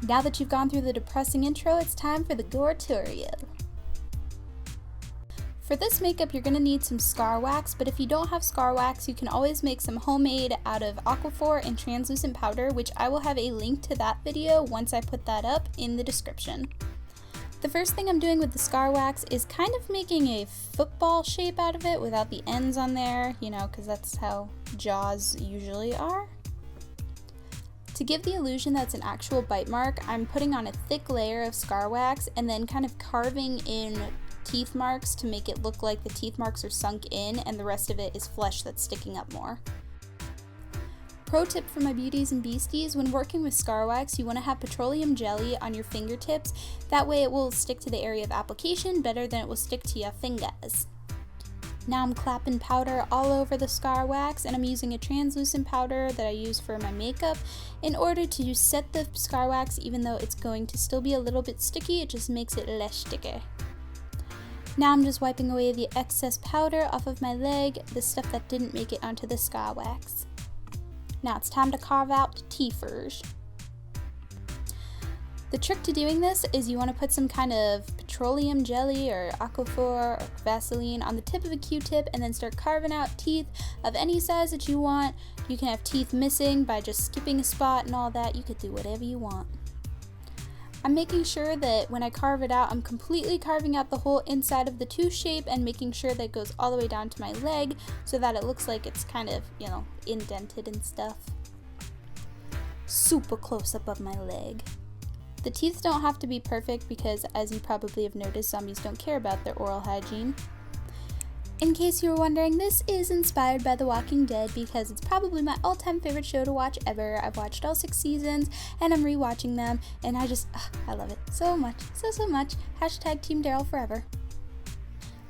Now that you've gone through the depressing intro, it's time for the Goretorial. For this makeup, you're going to need some scar wax, but if you don't have scar wax, you can always make some homemade out of aquaphor and translucent powder, which I will have a link to that video once I put that up in the description. The first thing I'm doing with the scar wax is kind of making a football shape out of it without the ends on there, because that's how jaws usually are. To give the illusion that it's an actual bite mark, I'm putting on a thick layer of scar wax and then kind of carving in teeth marks to make it look like the teeth marks are sunk in and the rest of it is flesh that's sticking up more. Pro tip for my beauties and beasties: when working with scar wax, you want to have petroleum jelly on your fingertips. That way it will stick to the area of application better than it will stick to your fingers. Now I'm clapping powder all over the scar wax, and I'm using a translucent powder that I use for my makeup in order to set the scar wax. Even though it's going to still be a little bit sticky, it just makes it less sticky. Now I'm just wiping away the excess powder off of my leg, the stuff that didn't make it onto the scar wax. Now it's time to carve out the teethers. The trick to doing this is you want to put some kind of petroleum jelly or aquaphor or Vaseline on the tip of a Q-tip and then start carving out teeth of any size that you want. You can have teeth missing by just skipping a spot and all that. You could do whatever you want. I'm making sure that when I carve it out, I'm completely carving out the whole inside of the tooth shape and making sure that it goes all the way down to my leg so that it looks like it's kind of, indented and stuff. Super close up of my leg. The teeth don't have to be perfect because, as you probably have noticed, zombies don't care about their oral hygiene. In case you were wondering, this is inspired by The Walking Dead because it's probably my all-time favorite show to watch ever. I've watched all 6 seasons and I'm rewatching them and I love it so much, so much. Hashtag Team Daryl forever.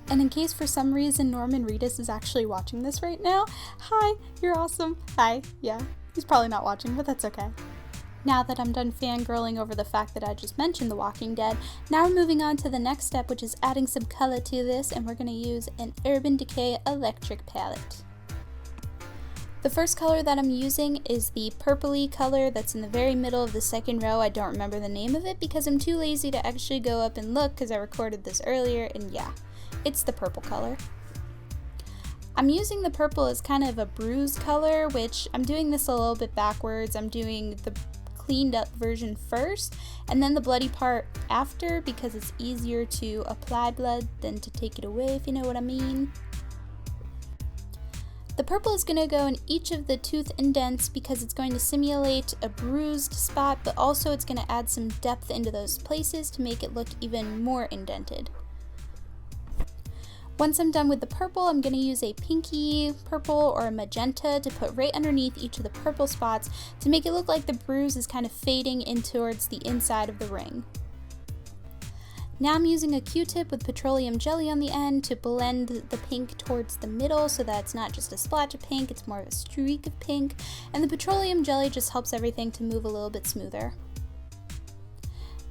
And in case for some reason Norman Reedus is actually watching this right now, hi, you're awesome. Hi, yeah, he's probably not watching, but that's okay. Now that I'm done fangirling over the fact that I just mentioned The Walking Dead, now we're moving on to the next step, which is adding some color to this, and we're going to use an Urban Decay electric palette. The first color that I'm using is the purpley color that's in the very middle of the second row. I don't remember the name of it because I'm too lazy to actually go up and look because I recorded this earlier, and yeah, it's the purple color. I'm using the purple as kind of a bruise color, which I'm doing this a little bit backwards. I'm doing the cleaned up version first and then the bloody part after because it's easier to apply blood than to take it away, if you know what I mean. The purple is going to go in each of the tooth indents because it's going to simulate a bruised spot, but also it's going to add some depth into those places to make it look even more indented. Once I'm done with the purple, I'm going to use a pinky purple or a magenta to put right underneath each of the purple spots to make it look like the bruise is kind of fading in towards the inside of the ring. Now I'm using a Q-tip with petroleum jelly on the end to blend the pink towards the middle so that it's not just a splotch of pink, it's more of a streak of pink, and the petroleum jelly just helps everything to move a little bit smoother.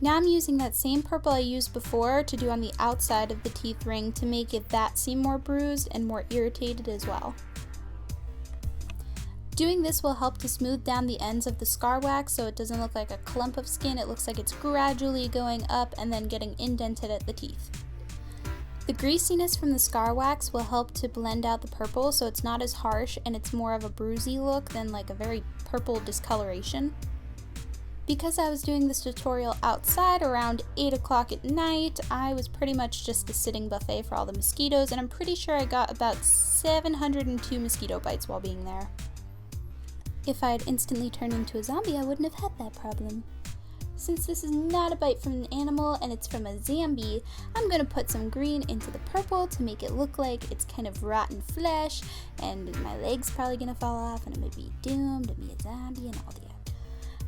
Now I'm using that same purple I used before to do on the outside of the teeth ring to make that seem more bruised and more irritated as well. Doing this will help to smooth down the ends of the scar wax so it doesn't look like a clump of skin. It looks like it's gradually going up and then getting indented at the teeth. The greasiness from the scar wax will help to blend out the purple so it's not as harsh and it's more of a bruisey look than like a very purple discoloration. Because I was doing this tutorial outside around 8 o'clock at night, I was pretty much just a sitting buffet for all the mosquitoes, and I'm pretty sure I got about 702 mosquito bites while being there. If I had instantly turned into a zombie, I wouldn't have had that problem. Since this is not a bite from an animal and it's from a zombie, I'm going to put some green into the purple to make it look like it's kind of rotten flesh, and my leg's probably going to fall off and I'm going to be doomed to be a zombie and all that.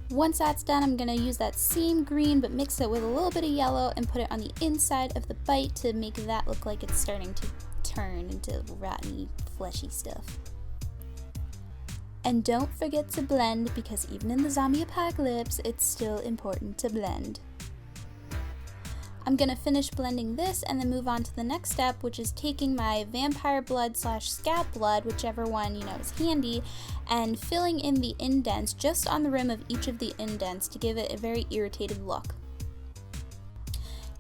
Once that's done, I'm going to use that same green but mix it with a little bit of yellow and put it on the inside of the bite to make that look like it's starting to turn into rotten, fleshy stuff. And don't forget to blend because even in the zombie apocalypse, it's still important to blend. I'm gonna finish blending this and then move on to the next step, which is taking my vampire blood / scab blood, whichever one is handy, and filling in the indents just on the rim of each of the indents to give it a very irritated look.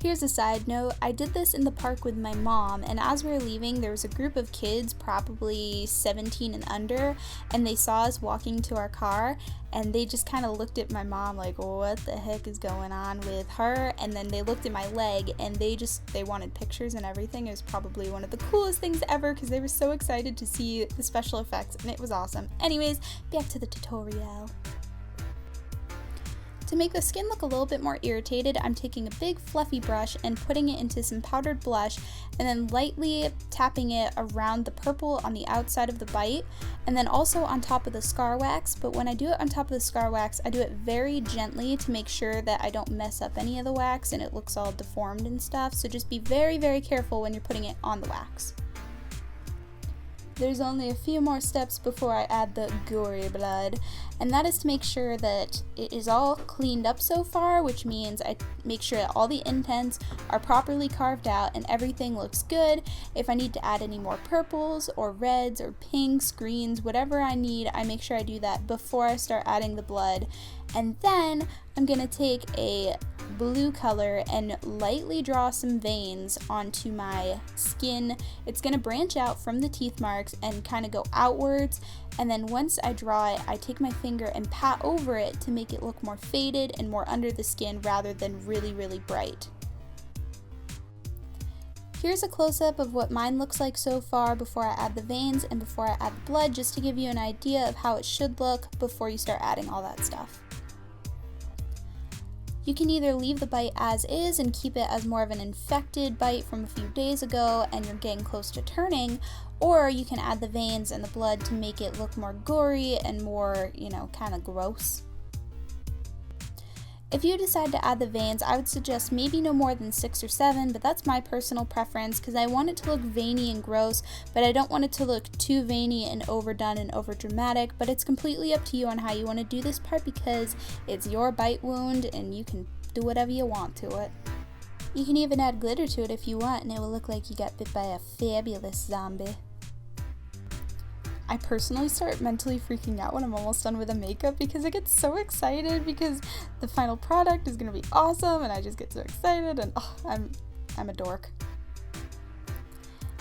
Here's a side note, I did this in the park with my mom, and as we were leaving there was a group of kids, probably 17 and under, and they saw us walking to our car, and they just kind of looked at my mom like, what the heck is going on with her? And then they looked at my leg, and they wanted pictures and everything. It was probably one of the coolest things ever because they were so excited to see the special effects, and it was awesome. Anyways, back to the tutorial. To make the skin look a little bit more irritated, I'm taking a big fluffy brush and putting it into some powdered blush and then lightly tapping it around the purple on the outside of the bite and then also on top of the scar wax. But when I do it on top of the scar wax, I do it very gently to make sure that I don't mess up any of the wax and it looks all deformed and stuff. So just be very, very careful when you're putting it on the wax. There's only a few more steps before I add the gory blood, and that is to make sure that it is all cleaned up so far, which means I make sure that all the indents are properly carved out and everything looks good. If I need to add any more purples or reds or pinks, greens, whatever I need, I make sure I do that before I start adding the blood. And then I'm gonna take a blue color and lightly draw some veins onto my skin. It's gonna branch out from the teeth marks and kind of go outwards, and then once I draw it, I take my finger and pat over it to make it look more faded and more under the skin rather than really, really bright. Here's a close-up of what mine looks like so far before I add the veins and before I add the blood, just to give you an idea of how it should look before you start adding all that stuff. You can either leave the bite as is and keep it as more of an infected bite from a few days ago and you're getting close to turning, or you can add the veins and the blood to make it look more gory and more, kind of gross. If you decide to add the veins, I would suggest maybe no more than 6 or 7, but that's my personal preference because I want it to look veiny and gross, but I don't want it to look too veiny and overdone and overdramatic, but it's completely up to you on how you want to do this part because it's your bite wound and you can do whatever you want to it. You can even add glitter to it if you want and it will look like you got bit by a fabulous zombie. I personally start mentally freaking out when I'm almost done with the makeup because I get so excited because the final product is going to be awesome and I just get so excited and I'm a dork.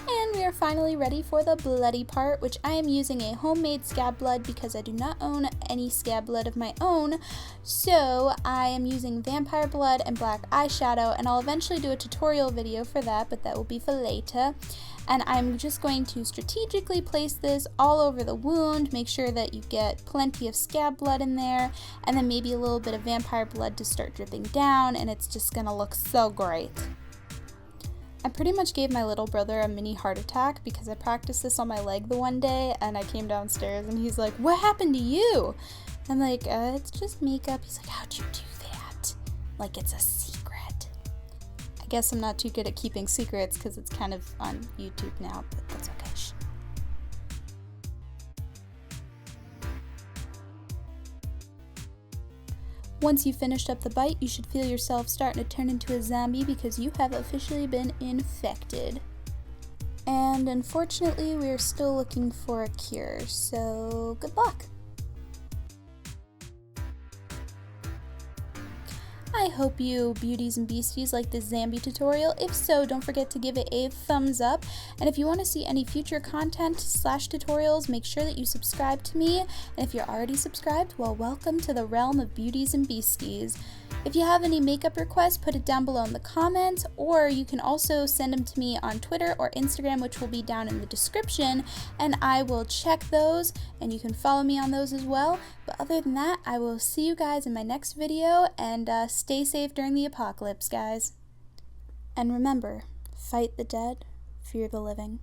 And we are finally ready for the bloody part, which I am using a homemade scab blood because I do not own any scab blood of my own. So I am using vampire blood and black eyeshadow, and I'll eventually do a tutorial video for that, but that will be for later. And I'm just going to strategically place this all over the wound, make sure that you get plenty of scab blood in there, and then maybe a little bit of vampire blood to start dripping down, and it's just gonna look so great. I pretty much gave my little brother a mini heart attack because I practiced this on my leg the one day and I came downstairs and he's like, "What happened to you?" I'm like, it's just makeup. He's like, "How'd you do that?" Like it's a secret. I guess I'm not too good at keeping secrets because it's kind of on YouTube now, but that's okay. Once you've finished up the bite, you should feel yourself starting to turn into a zombie because you have officially been infected. And unfortunately, we are still looking for a cure, so good luck. I hope you beauties and beasties like this zombie tutorial. If so, don't forget to give it a thumbs up. And if you want to see any future content / tutorials, make sure that you subscribe to me. And if you're already subscribed, well, welcome to the realm of beauties and beasties. If you have any makeup requests, put it down below in the comments, or you can also send them to me on Twitter or Instagram, which will be down in the description, and I will check those, and you can follow me on those as well. But other than that, I will see you guys in my next video, and stay safe during the apocalypse, guys. And remember, fight the dead, fear the living.